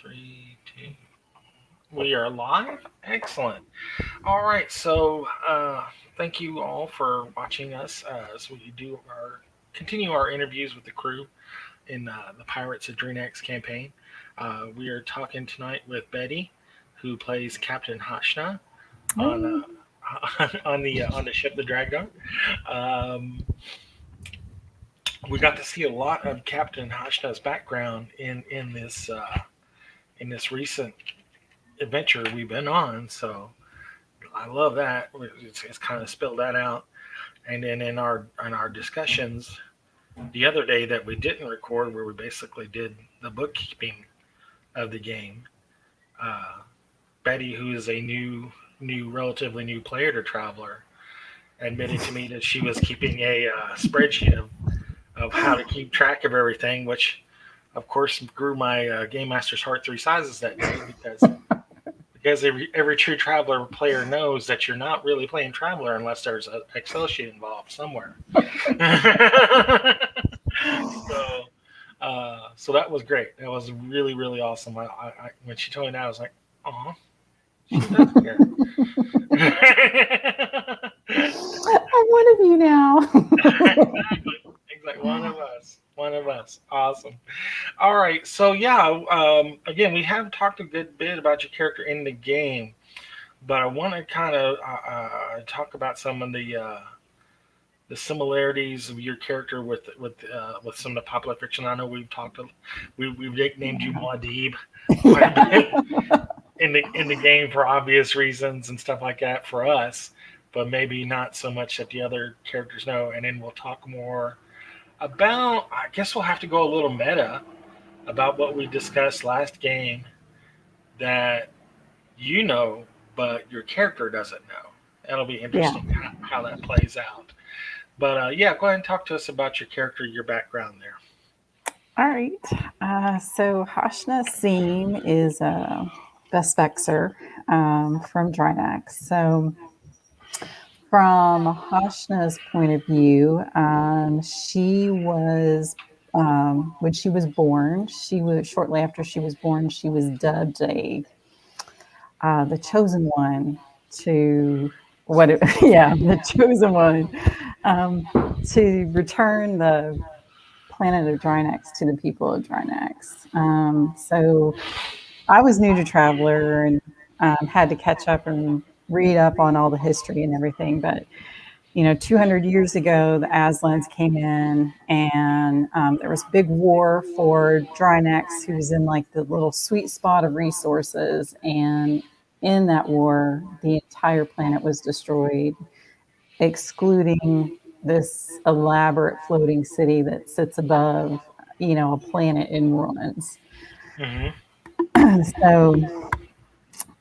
Three, two. We are live. Excellent. All right. So, thank you all for watching us as we do our continue our interviews with the crew in the Pirates of Drinax campaign. We are talking tonight with Betty, who plays Captain Hashna on Hey. on the ship the Dragnar. Um, we got to see a lot of Captain Hashna's background in this recent adventure we've been on. So I love that. It's kind of spilled that out. And then in our discussions the other day that we didn't record, where we basically did the bookkeeping of the game, uh, Betty, who is a relatively new player to Traveler, admitted to me that she was keeping a spreadsheet of how to keep track of everything, which of course grew my game master's heart three sizes that day because every true Traveler player knows that you're not really playing Traveler unless there's an Excel sheet involved somewhere. So that was great. That was really really awesome. When she told me that, I was like, "Oh, she does care." I'm one of you now. Exactly. One of us. One of us. Awesome. All right. So yeah. Again, we have talked a good bit about your character in the game, but I want to kind of talk about some of the similarities of your character with some of the popular fiction. I know we've nicknamed you Muad'Dib quite a bit in the game for obvious reasons and stuff like that for us, but maybe not so much that the other characters know. And then we'll talk more about. I guess we'll have to go a little meta about what we discussed last game that you know, but your character doesn't know. That'll be Yeah. interesting how that plays out. But yeah, go ahead and talk to us about your character, your background there. All right. So Hashna Seam is a Vespexer from Drinax. So from Hashna's point of view, she was when she was born. She was shortly after she was born. She was dubbed the chosen one to yeah, the chosen one to return the planet of Drinax to the people of Drinax. So I was new to Traveler and had to catch up and read up on all the history and everything. But 200 years ago, the Aslans came in, and there was a big war for Drinax, who was in like the little sweet spot of resources. And in that war, the entire planet was destroyed, excluding this elaborate floating city that sits above, a planet in ruins. Hmm. So,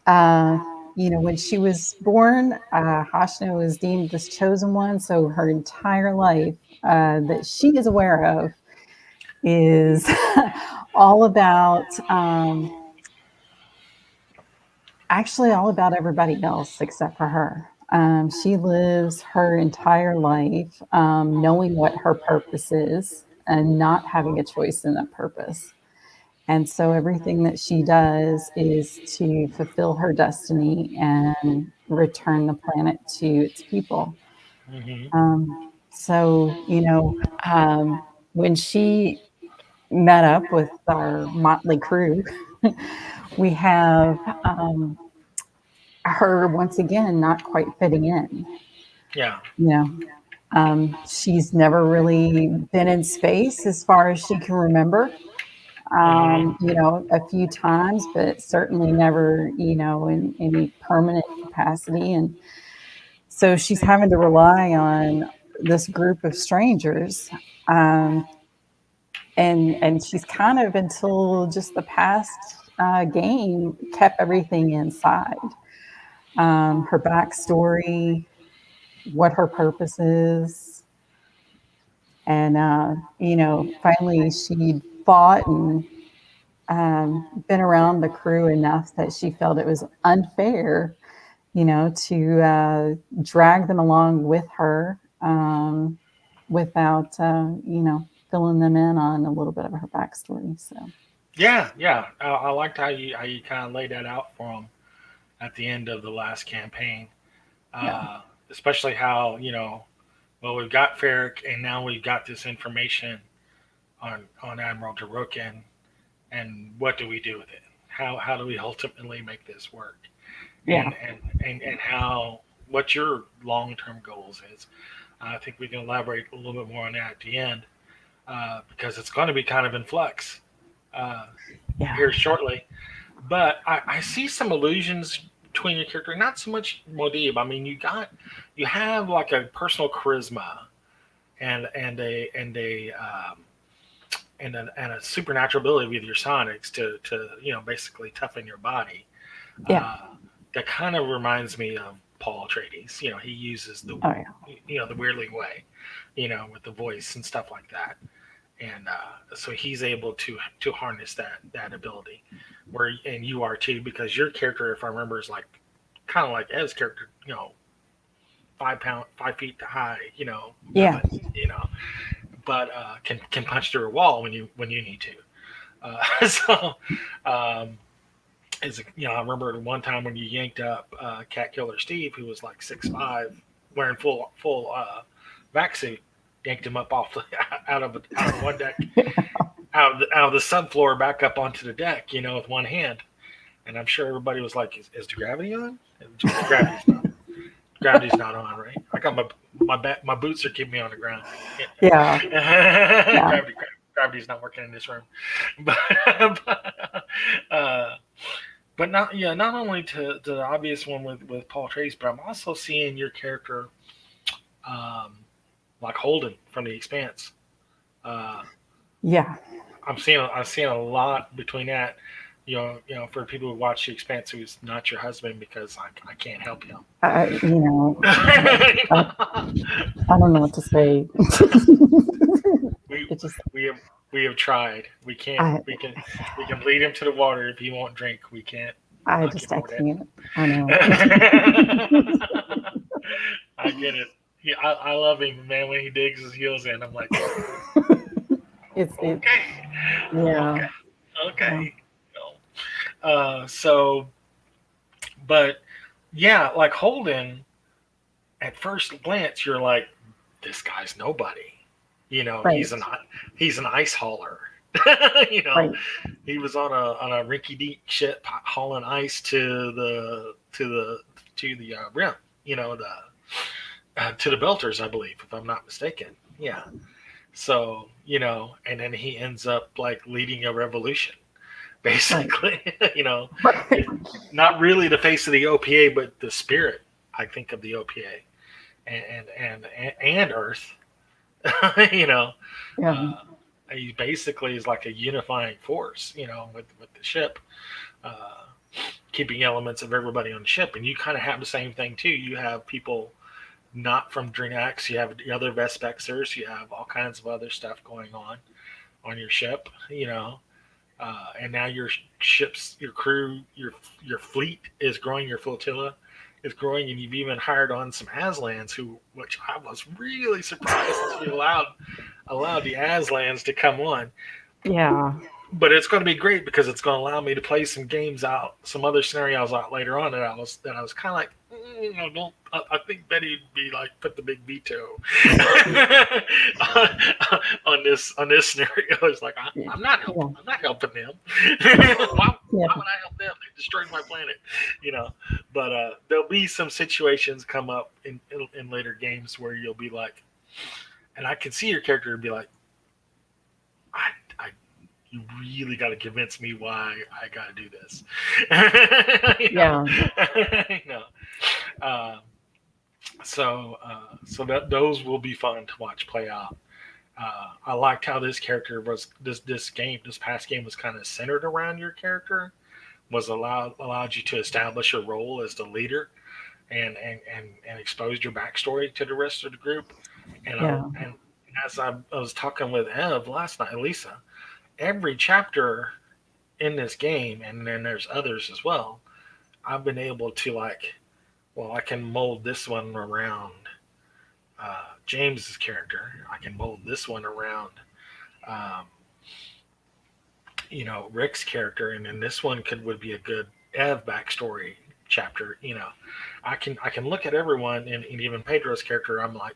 uh, when she was born, Hashna was deemed this chosen one. So her entire life that she is aware of is all about, actually, all about everybody else except for her. She lives her entire life knowing what her purpose is and not having a choice in that purpose. And so everything that she does is to fulfill her destiny and return the planet to its people. Hmm. So, when she met up with our motley crew, we have her once again not quite fitting in. Yeah. You know, she's never really been in space as far as she can remember. Hmm. A few times, but certainly never, in any permanent capacity. And so she's having to rely on this group of strangers. Um, and she's kind of, until just the past game, kept everything inside. Her backstory, what her purpose is. And, finally she fought and been around the crew enough that she felt it was unfair, to drag them along with her without, filling them in on a little bit of her backstory. So, Yeah, yeah. I liked how you kind of laid that out for him at the end of the last campaign. Yeah. Especially how well, we've got Ferric, and now we've got this information on Admiral Darokin, and what do we do with it? How do we ultimately make this work? Yeah. And how what your long term goals is. I think we can elaborate a little bit more on that at the end, because it's going to be kind of in flux uh, Yeah. here shortly. But I see some illusions between your character, not so much Modib. I mean, you have like a personal charisma and a supernatural ability with your sonics to basically toughen your body. Yeah. Uh, that kind of reminds me of Paul Atreides. He uses the Oh yeah. the weirdling way, with the voice and stuff like that, and so he's able to harness that ability. And you are too, because your character, if I remember, is like kind of like Ev's character, 5 pound, 5 feet high, Yeah. weapon, but can punch through a wall when you need to. So, um, I remember one time when you yanked up Cat Killer Steve, who was like 6'5", wearing full vac suit, yanked him up off the, out of one deck, out of the subfloor back up onto the deck, with one hand. And I'm sure everybody was like, "Is the gravity on?" Gravity's not. Gravity's not on, right? I got my boots are keeping me on the ground. Yeah. Yeah. Gravity's not working in this room, but but, uh, but not only to the obvious one with Paul Trace, but I'm also seeing your character, um, like Holden from The Expanse. Uh, Yeah. I'm seeing a lot between that. For people who watch The Expanse, who's not your husband, because I can't help him. You know, You I, know? I don't know what to say. we It just, we have we have tried. We can't. I, We can lead him to the water if he won't drink. We can't knock him I over that. can't. I know. I get it. I love him, man. When he digs his heels in, I'm like, It, okay, yeah. okay, Yeah. okay. So, but yeah, like Holden, at first glance, you're like, this guy's nobody. Right. He's an ice hauler. you know, Right. he was on a rinky dink ship hauling ice to the rim. To the Belters, I believe, if I'm not mistaken. Yeah. So and then he ends up like leading a revolution, Right. basically. Right. It, not really the face of the OPA, but the spirit, I think, of the OPA and Earth. you know, Yeah. uh, he basically is like a unifying force. With the ship, uh, keeping elements of everybody on the ship, and you kind of have the same thing too. You have people not from Drinax. You have the other Vespexers. You have all kinds of other stuff going on your ship. And now your ships, your crew, your fleet is growing. Your flotilla is growing, and you've even hired on some Aslans, which I was really surprised that you allowed the Aslans to come on. Yeah. But it's going to be great because it's going to allow me to play some games out, some other scenarios out later on that I was kind of like, don't. I think Betty would be like put the big veto on this scenario. It's like Yeah. I'm not helping. Yeah. I'm not helping them. why, Yeah. why would I help them? They destroyed my planet, you know. But there'll be some situations come up in later games where you'll be like, and I can see your character be like, I you really got to convince me why I got to do this. you know, Yeah. you know. Um, so that those will be fun to watch play out. I liked how this character was this past game was kind of centered around your character, was allowed you to establish a role as the leader and exposed your backstory to the rest of the group. And I Yeah. and as I was talking with Ev last night, Lisa, every chapter in this game, and then there's others as well. I've been able to well, I can mold this one around James's character. I can mold this one around, um, Rick's character, and then this one would be a good Ev backstory chapter. I can look at everyone, and even Pedro's character. I'm like,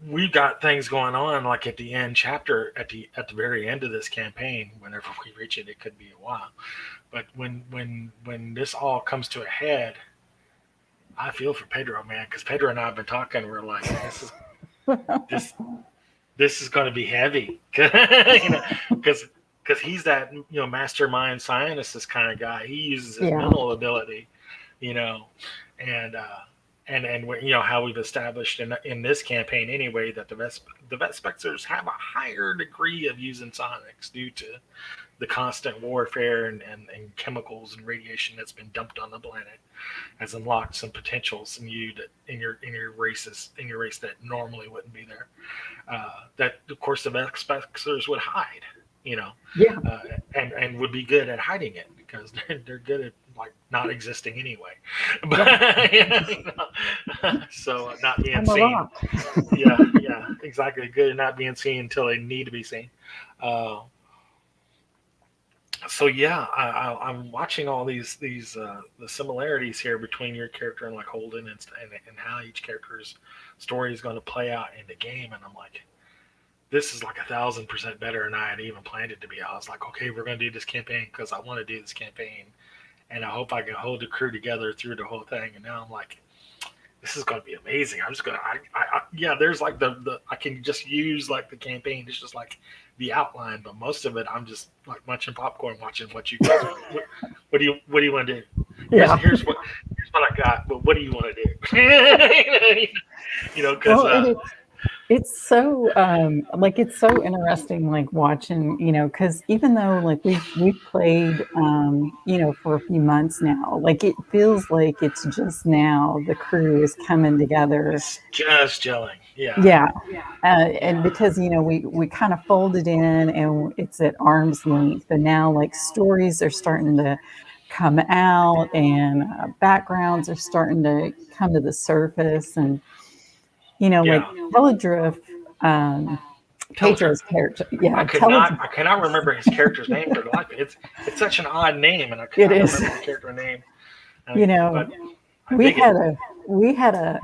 we've got things going on like at the end chapter, at the very end of this campaign. Whenever we reach it, it could be a while. But when this all comes to a head, I feel for Pedro, man, because Pedro and I have been talking. We're like, this this is going to be heavy, because he's that mastermind scientist kind of guy. He uses his Yeah. mental ability, you know, and how we've established in this campaign anyway that the Vespexers have a higher degree of using sonics due to the constant warfare and chemicals and radiation that's been dumped on the planet has unlocked some potentials in you that in your race that normally wouldn't be there. That of course the Vespexers would hide, you know, Yeah. and would be good at hiding it because they're good at like not existing anyway. Yeah. But so not being I'm a seen. rock. Yeah, yeah, exactly. Good at not being seen until they need to be seen. Uh, so yeah, I'm watching all these the similarities here between your character and like Holden and how each character's story is going to play out in the game, and I'm like, this is like 1,000% better than I had even planned it to be. I was like, okay, we're going to do this campaign because I want to do this campaign, and I hope I can hold the crew together through the whole thing. And now I'm like, this is going to be amazing. I'm just going to, yeah, there's like I can just use like the campaign. It's just like the outline, but most of it, I'm just like munching popcorn, watching what you guys want. What do you want to do? Here's, Yeah. here's what, here's what I got, but what do you want to do? Because, Well, it's so like it's so interesting like watching, because even though like we've played for a few months now, like it feels like it's just now the crew is coming together. it's just gelling. Yeah. Yeah. And Yeah. because we kind of folded in and it's at arm's length, and now like stories are starting to come out, and backgrounds are starting to come to the surface. And like Yeah. Teledrift, um, Teldrift. Pedro's character. I Yeah, could not. I cannot remember his character's name for the life. It's such an odd name, and I could it not is. remember the character name. You know, But I we dig it. had a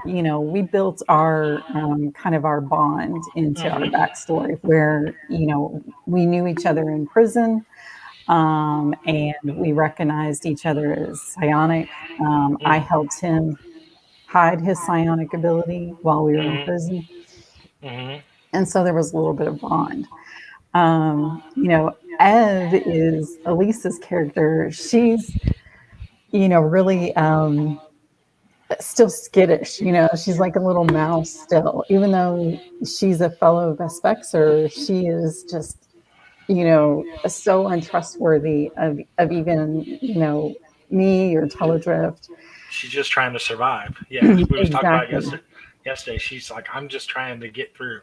we built our kind of our bond into our Hmm. backstory where we knew each other in prison, and we recognized each other as psionic. I Hmm. helped him hide his psionic ability while we were in Hmm. prison, Hmm. and so there was a little bit of bond. Ev is Elisa's character. She's really still skittish. She's like a little mouse still, even though she's a fellow Vespexer. She is just so untrustworthy of even me or Teledrift. She's just trying to survive. Yeah, we was talking about Exactly. yesterday. Yesterday, she's like, I'm just trying to get through,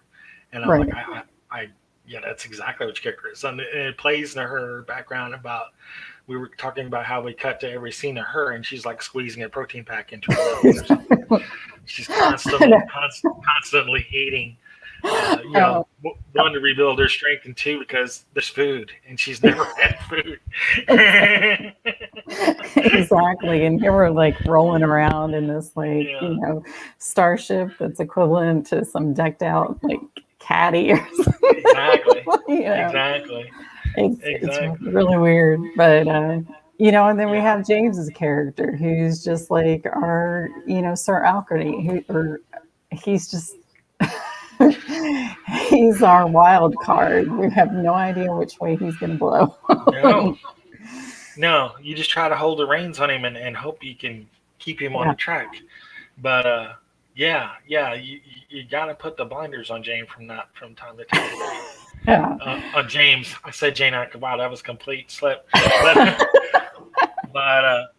and I'm like, Right. I yeah, that's exactly what your character is. And it plays in her background about we were talking about how we cut to every scene of her, and she's like squeezing a protein pack into her nose or something. She's constantly eating. Oh, One to rebuild her strength, and two because there's food, and she's never had food. exactly. And here we're like rolling around in this like, Yeah, starship that's equivalent to some decked out like caddy or exactly, something. exactly, It's exactly. really weird. But and then we Yeah, have James's character who's just like our, Sir Alcrady, or he's just he's our wild card. We have no idea which way he's gonna blow. no, no. You just try to hold the reins on him and hope you can keep him on Yeah. the track. But yeah, yeah, you got to put the blinders on James from time to time. Yeah. On James, I said Jane. Wow, that was a complete slip. But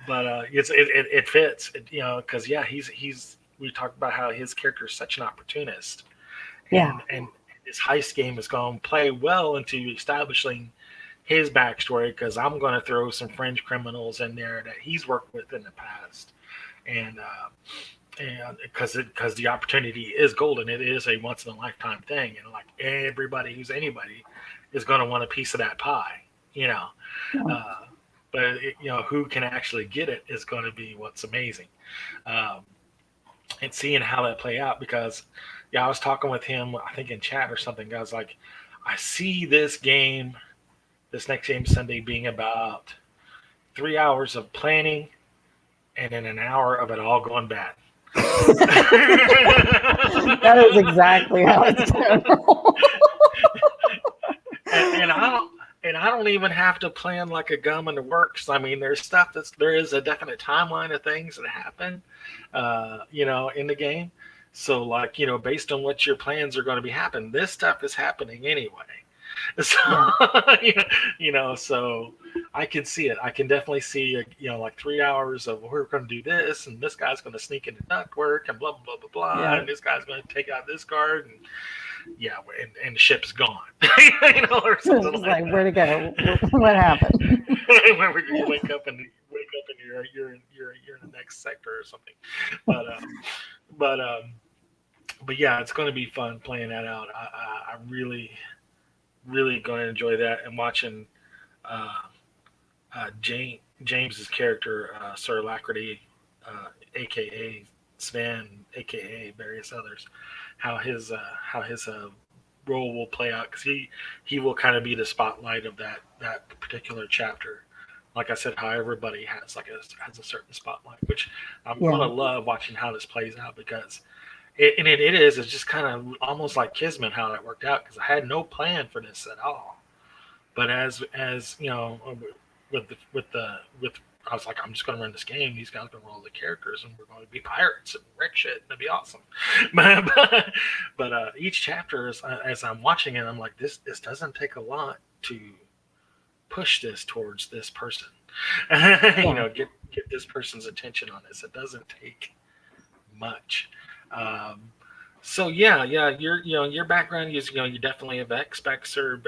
but it fits. Because yeah, he's we talked about how his character is such an opportunist, Yeah. and his heist game is going to play well into establishing his backstory because I'm going to throw some fringe criminals in there that he's worked with in the past, and because the opportunity is golden, it is a once in a lifetime thing, and like everybody who's anybody is going to want a piece of that pie, you know. Yeah. Uh, but who can actually get it is going to be what's amazing, um, and seeing how that play out. Because yeah, I was talking with him, I think in chat or something. I was like, I see this next game Sunday being about 3 hours of planning and then an hour of it all going bad. That is exactly how it's going to roll. and I don't even have to plan like a gum in the works. I mean, there is a definite timeline of things that happen, in the game. So like based on what your plans are going to be happening, this stuff is happening anyway. So Yeah. so I can see it. I can definitely see like 3 hours of we're going to do this, and this guy's going to sneak into ductwork, and blah blah blah blah blah, Yeah. and this guy's going to take out this card, and yeah, and the ship's gone, or something It's like like, where that. to go? What happened? Whenever you wake up and you're in the next sector or something, but but um, but yeah, it's going to be fun playing that out. I really really going to enjoy that and watching uh, James's character Sir Alacrity, aka Sven, aka various others, how his role will play out because he will kind of be the spotlight of that particular chapter. Like I said, how everybody has a certain spotlight, which I'm Yeah. gonna love watching how this plays out because it's just kind of almost like Kismet how that worked out because I had no plan for this at all. But as with I was like, I'm just going to run this game. These guys are going to roll the characters, and we're going to be pirates and wreck shit. It'll be awesome. But each chapter, as I'm watching it, I'm like, this doesn't take a lot to push this towards this person. Yeah. Get this person's attention on this. It doesn't take much. Um, so yeah, your background is you're definitely a Vespexer,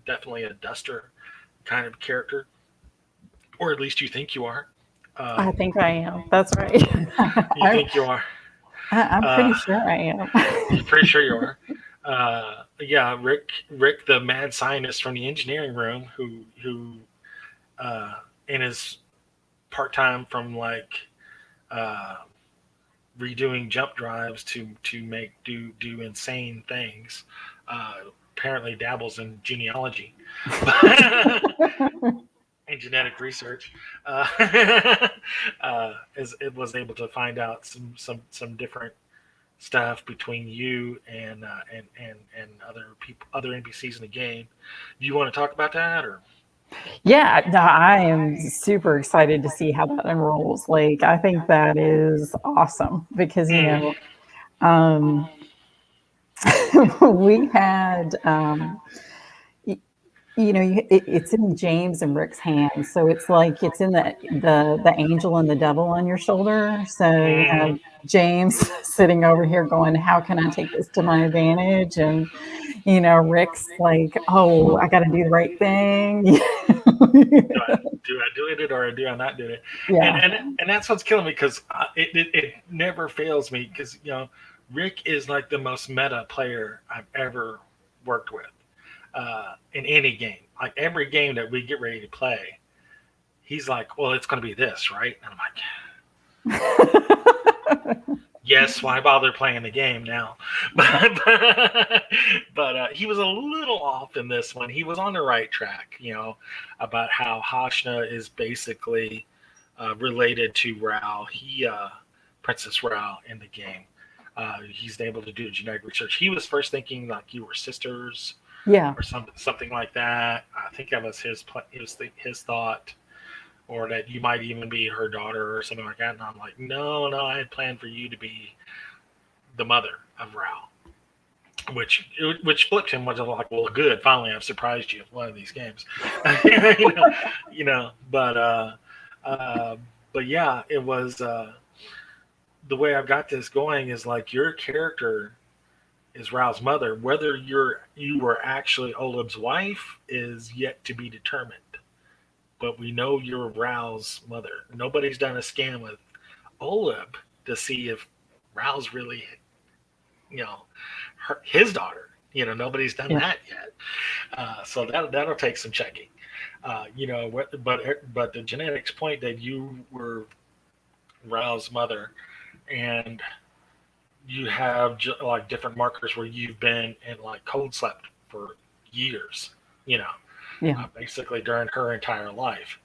definitely a Duster kind of character, or at least you think you are. I Um, think I am. That's right. you think you are. I'm Uh, pretty sure I am. you're pretty sure you are. Yeah, Rick, the mad scientist from the engineering room, who in his part time from like uh, redoing jump drives to make do insane things. Uh, Apparently dabbles in genealogy and genetic research. As it was able to find out some different stuff between you and other people, other NPCs in the game. Do you want to talk about that or? Yeah, no, I am super excited to see how that unrolls. Like, I think that is awesome because, Mm, um, we had, y- it's in James and Rick's hands, so it's like it's in the angel and the devil on your shoulder. So you mm, have James sitting over here going, "How can I take this to my advantage?" And Rick's like, "Oh, I got to do the right thing." do I do it or do I not do it? And Yeah, and that's what's killing me because it never fails me because Rick is like the most meta player I've ever worked with in any game. Like every game that we get ready to play, he's like, "Well, it's going to be this, right?" And I'm like, yes, why bother playing the game now? yeah, But he was a little off in this one. He was on the right track, about how Hashna is basically related to Rao. Princess Rao in the game. He's able to do genetic research. He was first thinking like you were sisters yeah. or something like that. I think that was his thought, or that you might even be her daughter or something like that. And I'm like, no, no, I had planned for you to be the mother of Rao, which flipped him. Was like, well, good, finally, I've surprised you with one of these games, you know, But uh, but yeah, it was the way I've got this going is like your character is Rao's mother. Whether you were actually Oleb's wife is yet to be determined. But we know you're Rao's mother. Nobody's done a scan with Oleb to see if Rao's really, you know, his daughter. Nobody's done Yeah. that yet. So that'll take some checking. But the genetics point that you were Rao's mother, and you have like different markers where you've been in like cold slept for years, you know, Yeah. basically during her entire life.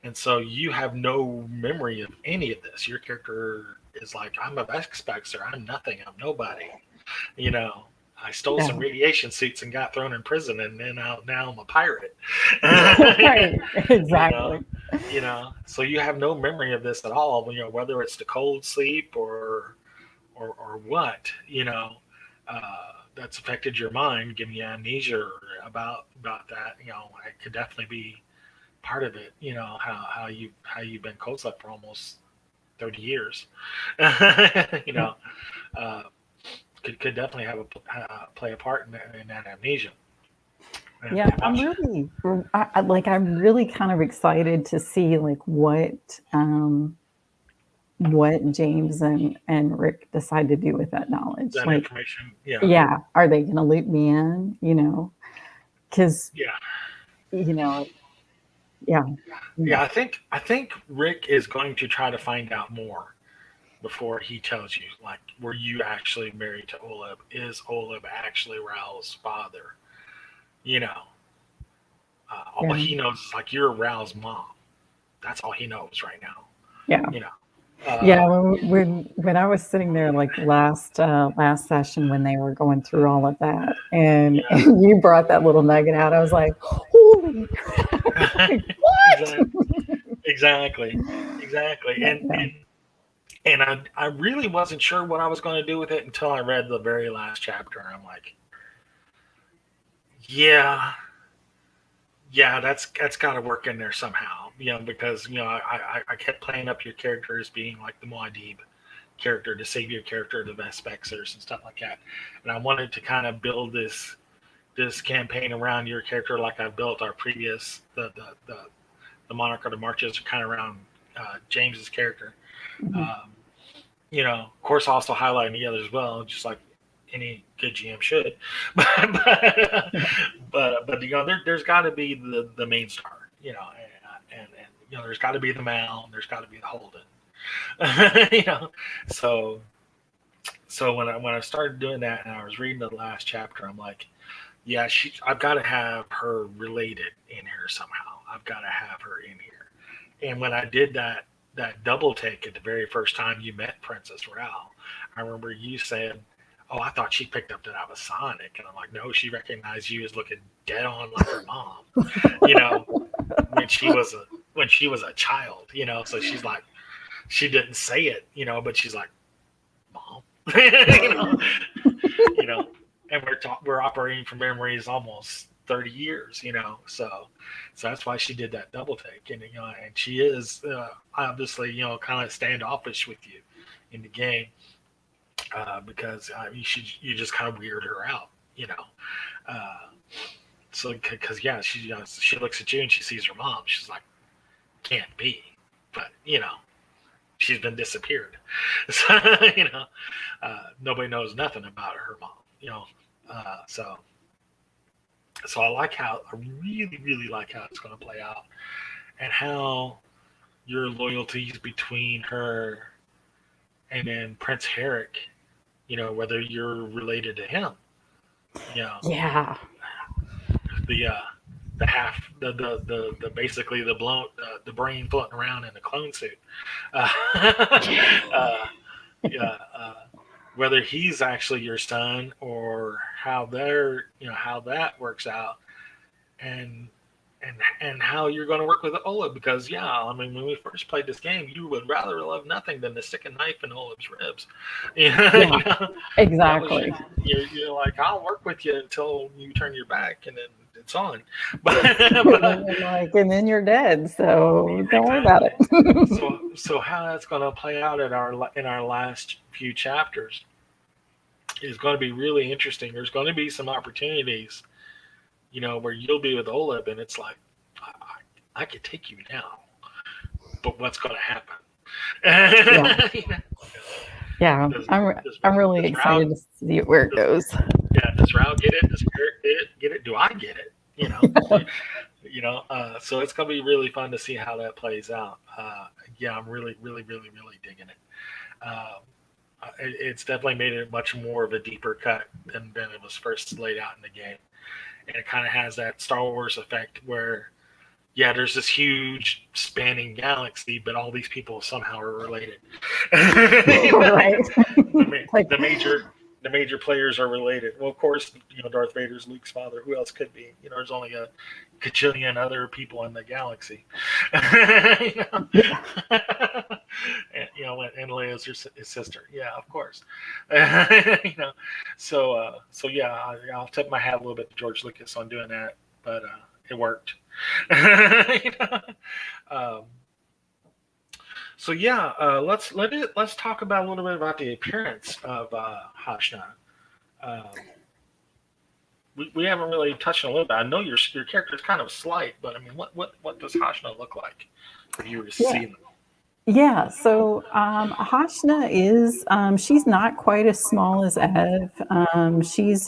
And so you have no memory of any of this. Your character is like, I'm a Vespexer. I'm nothing. I'm nobody. You know, I stole some Yeah. radiation suits and got thrown in prison, and then now I'm a pirate. Right. you know, Exactly. so you have no memory of this at all. Whether it's the cold sleep or what, that's affected your mind, giving you amnesia about that. It could definitely be part of it. How you've been cold slept for almost 30 years. you Yeah. know, uh, could definitely have play a part in that amnesia. Yeah, And I'm watch. really, I'm really kind of excited to see like what James and Rick decide to do with that knowledge. That Like, information. Yeah, yeah, are they going to loop me in? Because yeah, you know, yeah, yeah. yeah, I think Rick is going to try to find out more before he tells you. Like, were you actually married to Oleb? Is Oleb actually Raoul's father? You know, all yeah, he knows is like you're Raoul's mom. That's all he knows right now. yeah. You know. Yeah, when I was sitting there like last session when they were going through all of that, and, Yeah. and you brought that little nugget out, I was like, "Holy crap!" Like, exactly. what? Exactly. Exactly. But And yeah, and and I really wasn't sure what I was going to do with it until I read the very last chapter. And I'm like, yeah, yeah, that's got to work in there somehow. Because I kept playing up your character as being like the Muad'Dib character, the savior character, the Vespexers and stuff like that. And I wanted to kind of build this campaign around your character like I built our previous the Monarch of the Marches, kind of around James's character. mhm, Um, of course, also highlighting the others as well, just like any good GM should. but but yeah, there's got to be the main star. And there's got to be the Mal, there's got to be the Holden. you know, so when I started doing that and I was reading the last chapter, I'm like, yeah, I've got to have her related in here somehow. I've got to have her in here. And when I did that double take at the very first time you met Princess Rao, I remember you said, "Oh, I thought she picked up that I was Sonic," and I'm like, "No, she recognized you as looking dead on like her mom." You know, when she was a child. So she's like, she didn't say it, but she's like, "Mom," you know, you know, and we're operating from memories almost 30 years, so that's why she did that double take, and she is obviously kind of standoffish with you in the game because you just kind of weird her out, uh, so because yeah, she looks at you and she sees her mom, she's like, can't be, but she's been disappeared, so nobody knows nothing about her mom, so I really, really like how it's going to play out, and how your loyalties between her and then Prince Herrick, whether you're related to him, you know, yeah, the the basically the brain floating around in the clone suit, uh, uh, yeah, whether he's actually your son or how that works out, and and how you're going to work with Ola, because yeah, I mean, when we first played this game, you would rather love nothing than to stick a knife in Ola's ribs. Yeah, yeah, that was exactly. you're like, I'll work with you until you turn your back, and then it's on. But And then but you're like, and then you're dead, so don't worry about exactly. it. So how that's going to play out in our last few chapters is going to be really interesting. There's going to be some opportunities, where you'll be with Oleb, and it's like, I could take you now, but what's going to happen? Yeah, You know, yeah. does I'm does I'm really does Rao excited to see where it does goes. yeah Does Rao get it? Does Eric get it? Do I get it? So it's gonna be really fun to see how that plays out. Yeah, I'm really, really, really, really digging it. Um, it's definitely made it much more of a deeper cut than it was first laid out in the game, and it kind of has that Star Wars effect where yeah, there's this huge spanning galaxy, but all these people somehow are related. Right. Like, The major players are related. Well, of course, Darth Vader's Luke's father. Who else could be? There's only a gajillion other people in the galaxy. you know, yeah. and Leia's his sister. Yeah, of course. you know, so yeah, I'll tip my hat a little bit to George Lucas on doing that, but it worked. you know? um, so yeah, let's talk about a little bit about the appearance of Hashna. Um, we haven't really touched on a little bit. I know your character is kind of slight, but I mean, what does Hashna look like if you were to Yeah. see them? Yeah. So Hashna is, she's not quite as small as Ev. She's,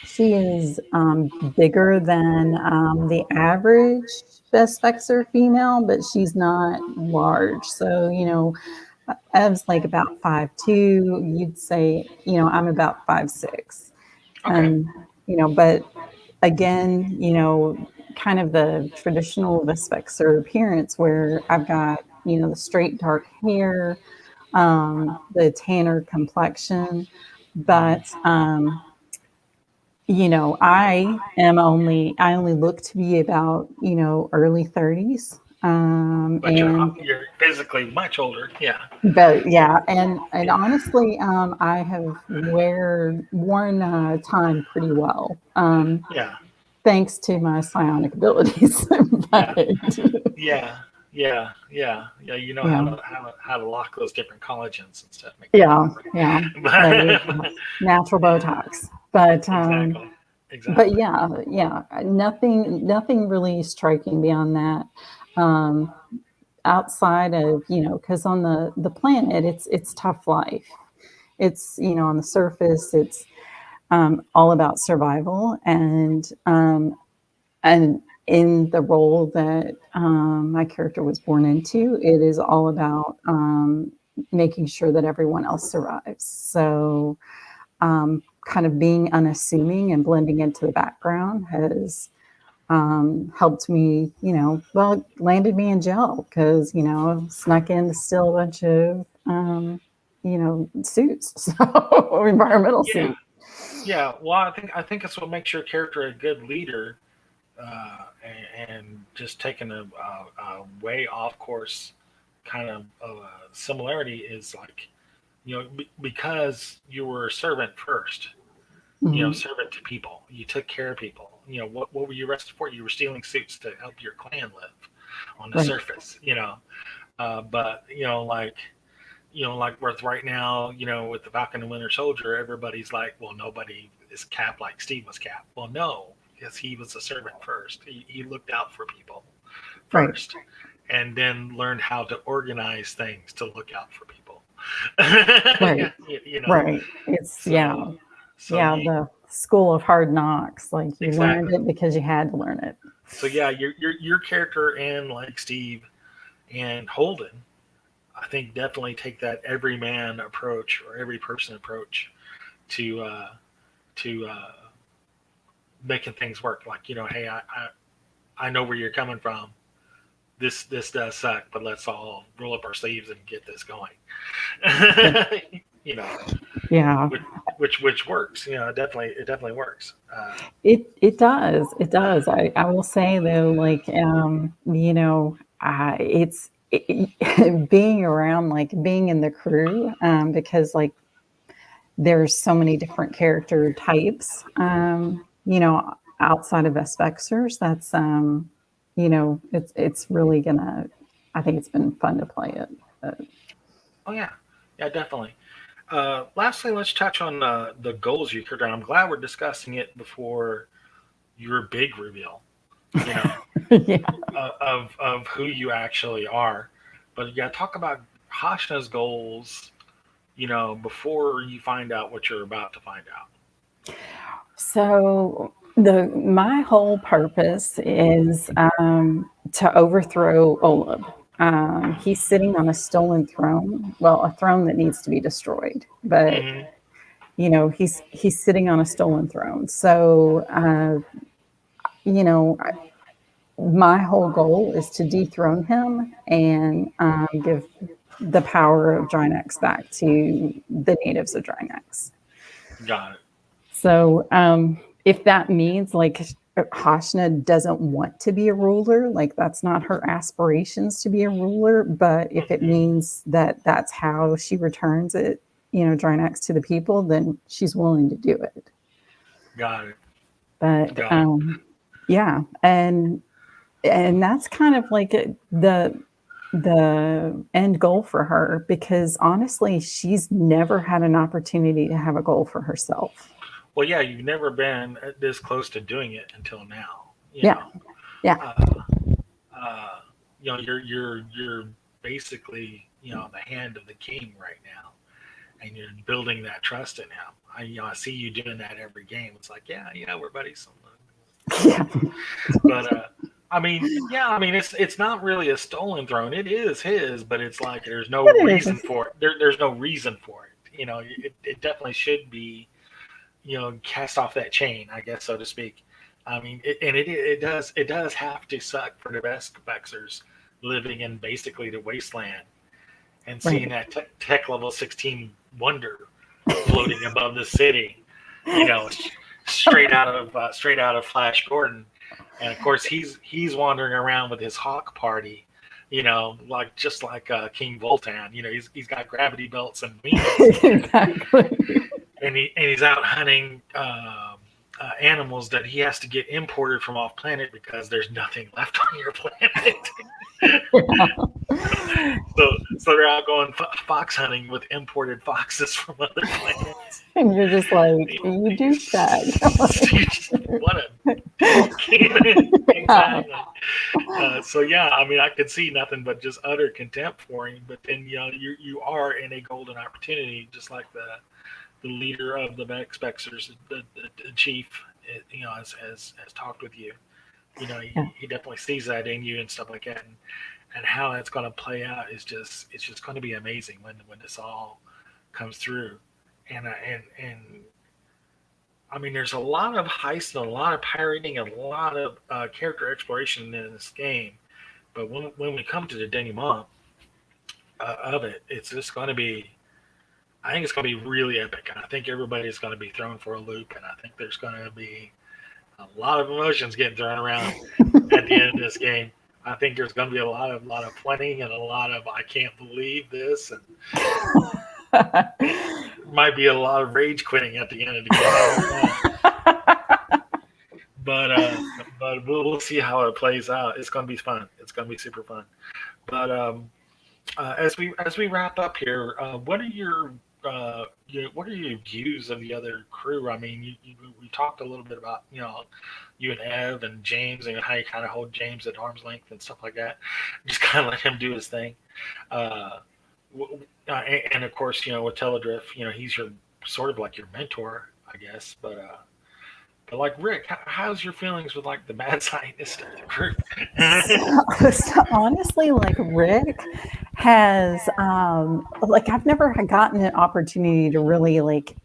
she is bigger than the average Vespexer female, but she's not large. So, Ev's like about 5'2". You'd say, I'm about 5'6". Okay, And, but again, kind of the traditional Vespexer appearance where I've got, the straight dark hair, the tanner complexion, but I only look to be about, early 30s. but And you're physically much older. Yeah, but yeah, yeah, and honestly, I have worn time pretty well, yeah, thanks to my psionic abilities. yeah. But Yeah, yeah. You know yeah, how to lock those different collagens and stuff, make them yeah, pop. yeah, like with But natural yeah, Botox. But exactly, but exactly. yeah, nothing really striking beyond that. Um, Outside of, because on the planet, it's tough life. It's, on the surface, it's all about survival, and in the role that my character was born into, it is all about making sure that everyone else survives. So kind of being unassuming and blending into the background has helped me, well, it landed me in jail because, snuck in to steal a bunch of, suits, so environmental Yeah, suits. yeah. Well, I think that's what makes your character a good leader, and just taking a way off course kind of similarity is like because you were a servant first. Mhm. Servant to people. You took care of people. What were you arrested for? You were stealing suits to help your clan live on the Right, surface. But like with right now, with the Falcon and Winter Soldier, everybody's like, well, nobody is capped like Steve was capped. Well, no, because he was a servant first. He looked out for people right, first, and then learned how to organize things to look out for people. right, you know, right. It's, so so yeah, you the school of hard knocks. Like you learned exactly. it because you had to learn it. So yeah, your character and like Steve and Holden, I think definitely take that everyman approach or every person approach to making things work. Like hey, I know where you're coming from. This does suck, but let's all roll up our sleeves and get this going. Yeah, you know, yeah. which which works. It definitely works. It does. It does. I will say though, like being around, like being in the crew, because like there's so many different character types, outside of Vespexers. That's it's really gonna. I think it's been fun to play it. Oh yeah, definitely. Lastly, let's touch on the goals you could. I'm glad we're discussing it before your big reveal. You know, Yeah. of who you actually are. But you got to talk about Hashna's goals. Before you find out what you're about to find out. So the my whole purpose is to overthrow Olab. He's sitting on a stolen throne. Well, a throne that needs to be destroyed, but Hmm. he's sitting on a stolen throne. So you know, my whole goal is to dethrone him and give the power of Drinax back to the natives of Drinax. Got it. So if that means like Hashna doesn't want to be a ruler, like that's not her aspirations to be a ruler, but if it Hmm. means that that's how she returns it, Drinax to the people, then she's willing to do it. Got it. But Got it. yeah, and that's kind of like the end goal for her because honestly, she's never had an opportunity to have a goal for herself. Well, yeah, you've never been this close to doing it until now. Yeah, yeah, Uh, uh, you're basically the hand of the king right now, and you're building that trust in him. I see you doing that every game. It's like, yeah, we're buddies. yeah. But I mean, yeah, I mean, it's not really a stolen throne. It is his, but it's like there's no It reason is. for it. There's no reason for it. It definitely should be cast off that chain, I guess, so to speak. I mean, it does have to suck for the Vespexers living in basically the wasteland and seeing Right. that tech level 16 wonder floating above the city, you know, straight out of Flash Gordon, and of course he's wandering around with his hawk party, like just like King Voltan. He's got gravity belts and wings, Exactly. and he's out hunting animals that he has to get imported from off planet because there's nothing left on your planet. So they're out going fox hunting with imported foxes from other planets. And you're just like, you douchebag. What a dick. Yeah. Exactly. So yeah, I mean, I could see nothing but just utter contempt for him. But then you are in a golden opportunity, just like the leader of the Vespexers, the chief, has talked with you. Yeah. He definitely sees that in you and stuff like that, and how that's going to play out is it's just going to be amazing when this all comes through, and I mean, there's a lot of heist and a lot of pirating and a lot of character exploration in this game. But when we come to the denouement of it, it's just going to be. I think it's going to be really epic, and I think everybody's going to be thrown for a loop, and I think there's going to be a lot of emotions getting thrown around at the end of this game. I think there's going to be a lot of pointing and a lot of I can't believe this, and might be a lot of rage quitting at the end of the game. I don't know, but we'll see how it plays out. It's going to be fun. It's going to be super fun. But as we wrap up here, what are your views of the other crew? I mean, we talked a little bit about you and Ev and James and how you kind of hold James at arm's length and stuff like that. Just kind of let him do his thing. Uh, and of course, with Teledrift, he's your sort of like your mentor, I guess. But like Rick, how's your feelings with like the mad scientist of the group? So honestly, like Rick has, like I've never gotten an opportunity to really like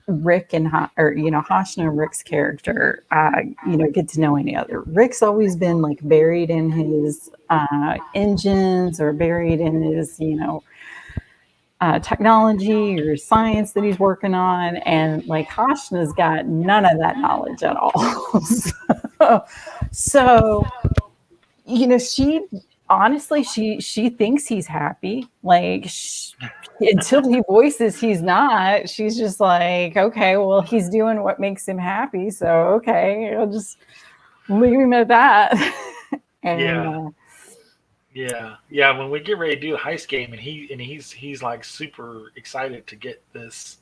Rick and or Hashna and Rick's character, get to know any other. Rick's always been like buried in his engines or buried in his technology or science that he's working on, and like Hashna's got none of that knowledge at all. So she honestly she thinks he's happy, like until he voices he's not. She's just like, okay, well, he's doing what makes him happy, so okay, I'll just leave him at that. And Yeah, yeah. When we get ready to do the heist game, and he's like super excited to get this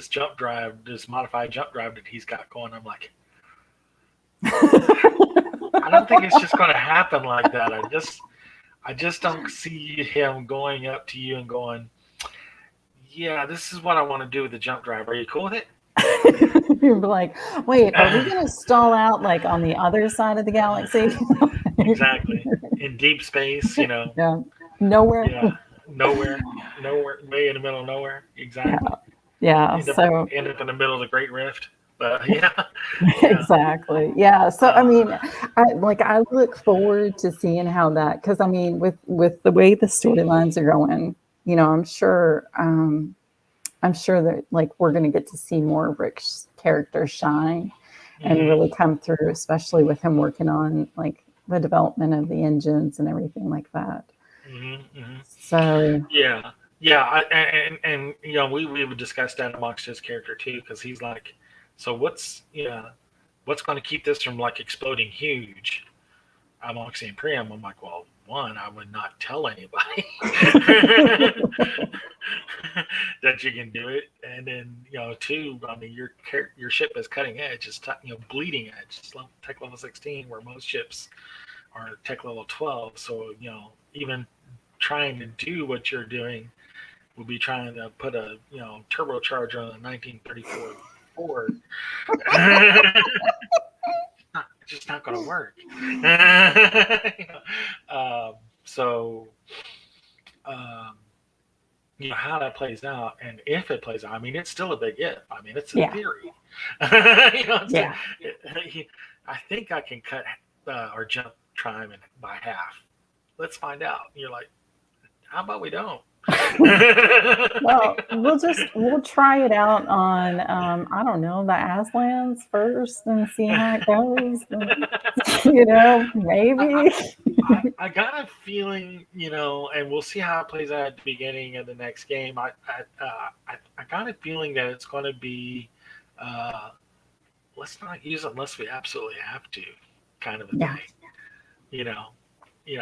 jump drive, this modified jump drive that he's got going. I'm like, I don't think it's just going to happen like that. I just don't see him going up to you and going, yeah, this is what I want to do with the jump drive. Are you cool with it? You're like, wait, are we going to stall out like on the other side of the galaxy? Exactly. In deep space, Yeah, nowhere. yeah, nowhere, nowhere, way in the middle of nowhere. Yeah, Exactly. yeah. End up So end up in the middle of the Great Rift. But yeah, yeah. exactly. Yeah. So I Uh, mean, I look forward to seeing how that, because I mean, with the way the storylines are going, I'm sure that like we're going to get to see more of Rick's character shine and hmm really come through, especially with him working on like the development of the engines and everything like that. hmm So Yeah, yeah, and we've discussed that amongst his character too, because he's like, so what's going to keep this from like exploding huge amongst the Imperium? I'm like, well, one, I would not tell anybody that you can do it, and then two, I mean your ship is cutting edge, it's bleeding edge, it's tech level 16, where most ships are tech level 12, so even trying to do what you're doing will be trying to put a turbocharger on a 1934 Ford. It's just not going to work. um, so um, how that plays out, and if it plays out, I mean it's still a big if. I mean it's a yeah, theory. yeah. I think I can cut or jump time by half. Let's find out. And you're like, how about we don't? Well, we'll try it out on I don't know, the Aslands first and see how it goes. I, Maybe. I got a feeling, and we'll see how it plays out at the beginning of the next game. I got a feeling that it's going to be, uh, let's not use it unless we absolutely have to, kind of a Yeah. thing. You know,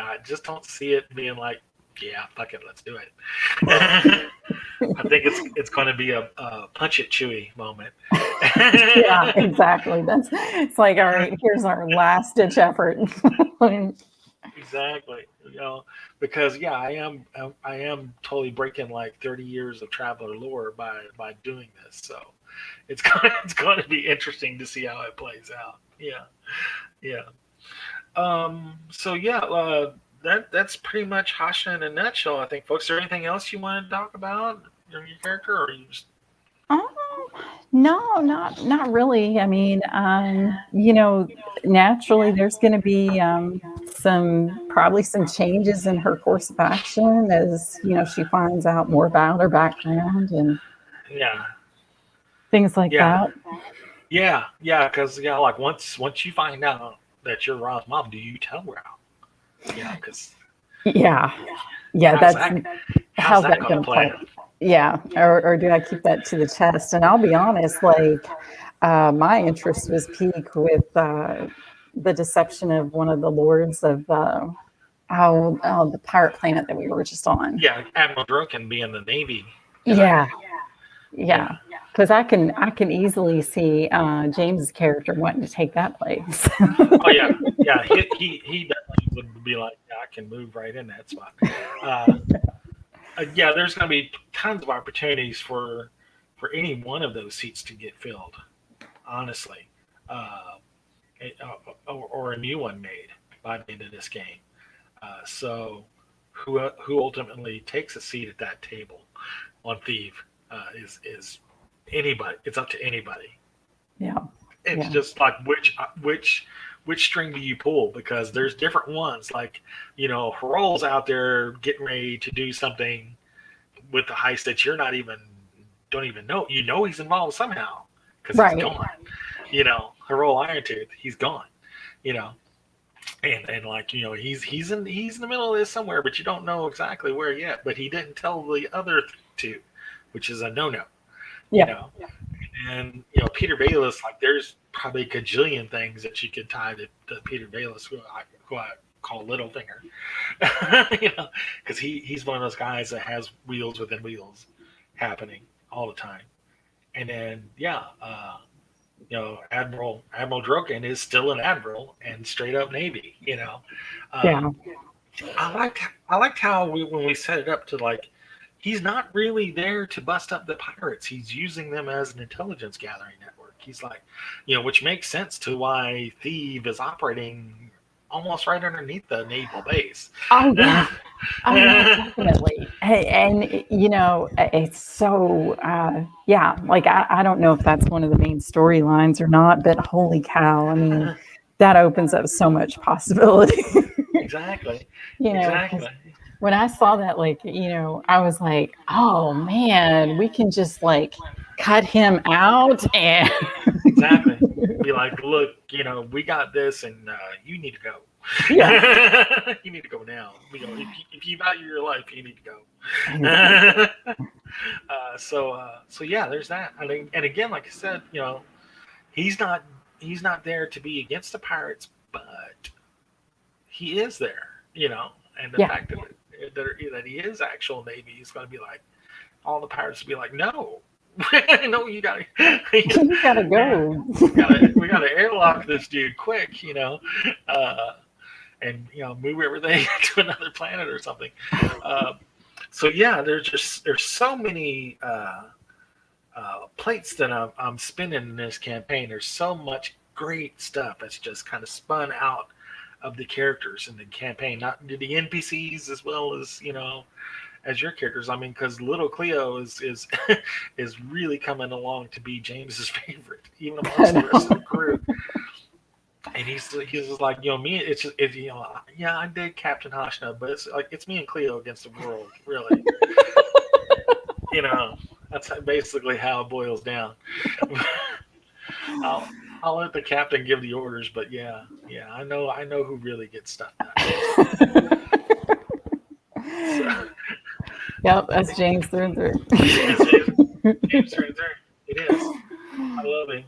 I just don't see it being like, yeah, fuck it, let's do it. I think it's going to be a punch it chewy moment. Yeah, exactly. That's it's like, all right, here's our last ditch effort. Exactly. Because yeah, I am totally breaking like 30 years of traveler lore by doing this. So it's going to be interesting to see how it plays out. Yeah. Yeah. So yeah, that's pretty much Hashna in a nutshell, I think, folks. Is there anything else you want to talk about your character, or you just Um, no, not really. I mean, naturally there's going to be probably some changes in her course of action as she finds out more about her background and yeah, things like yeah, that. yeah, because like once you find out that you're Ron's mom, do you tell Ron? Because Yeah, yeah, how's that's that how's how's that that going to going to play play? out? Yeah, or do I keep that to the chest? And I'll be honest, like my interest was piqued with the deception of one of the lords of the pirate planet that we were just on. Yeah, Admiral Droke can be in the Navy guy. Yeah, Yeah. yeah, because I can easily see James's character wanting to take that place. Oh yeah, yeah. He definitely would be like, yeah, I can move right in that spot. Uh, yeah, there's going to be tons of opportunities for any one of those seats to get filled. Honestly, uh, or a new one made by the end of this game. So who ultimately takes a seat at that table on Thief is anybody. It's up to anybody. Yeah, It's yeah, just like which string do you pull, because there's different ones. Like Harol's out there getting ready to do something with the heist that you're not even don't even know. He's involved somehow because he's right. gone. Harol Irontooth, he's gone. You know, and like he's in the middle of this somewhere, but you don't know exactly where yet. But he didn't tell the other two, which is a no-no. You Yeah, know, and Peter Bayless, like there's probably a gajillion things that you could tie to Peter Bayless, who I call Littlefinger. Because he's one of those guys that has wheels within wheels happening all the time. And then Admiral Drogon is still an admiral and straight up Navy. yeah, I liked how when we set it up to like he's not really there to bust up the pirates. He's using them as an intelligence gathering network. He's like, which makes sense to why Thieves is operating almost right underneath the naval base. Oh yeah. Oh yeah, definitely. And it's so yeah, like I don't know if that's one of the main storylines or not, but holy cow, I mean, that opens up so much possibility. Exactly, Because exactly, when I saw that, like, I was like, oh man, we can just like cut him out and exactly. Be like, look, we got this, and you need to go. yeah, You need to go now. If you value your life, you need to exactly. go. So yeah, there's that. And again, like I said, he's not he's not there to be against the pirates, but he is there. And the Yeah, fact that he is actual Navy is going to be like all the pirates will be like, no, no, you got to, you gotta go. we gotta airlock this dude quick, uh, and move everything to another planet or something. Uh, so yeah, there's so many plates that I'm spinning in this campaign. There's so much great stuff that's just kind of spun out of the characters in the campaign, not the NPCs as well as as your characters. I mean, because little Cleo is is really coming along to be James's favorite, even I amongst the rest of the know. crew. And he's just like me. It's just yeah, I did Captain Hashna, but it's like it's me and Cleo against the world, really. You know, that's basically how it boils down. I'll I'll let the captain give the orders, but yeah, yeah, I know who really gets stuff done. So Yep, that's James through and through. it's James turns there. It is. I love him.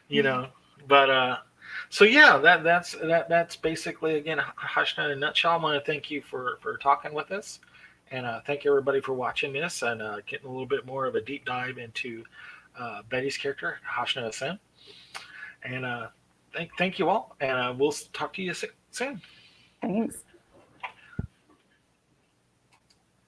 You know, but so yeah, that's basically again Hashna in a nutshell. I want to thank you for talking with us, and thank everybody for watching this and getting a little bit more of a deep dive into Betty's character Hashna Sen. And thank you all, and we'll talk to you soon. Thanks.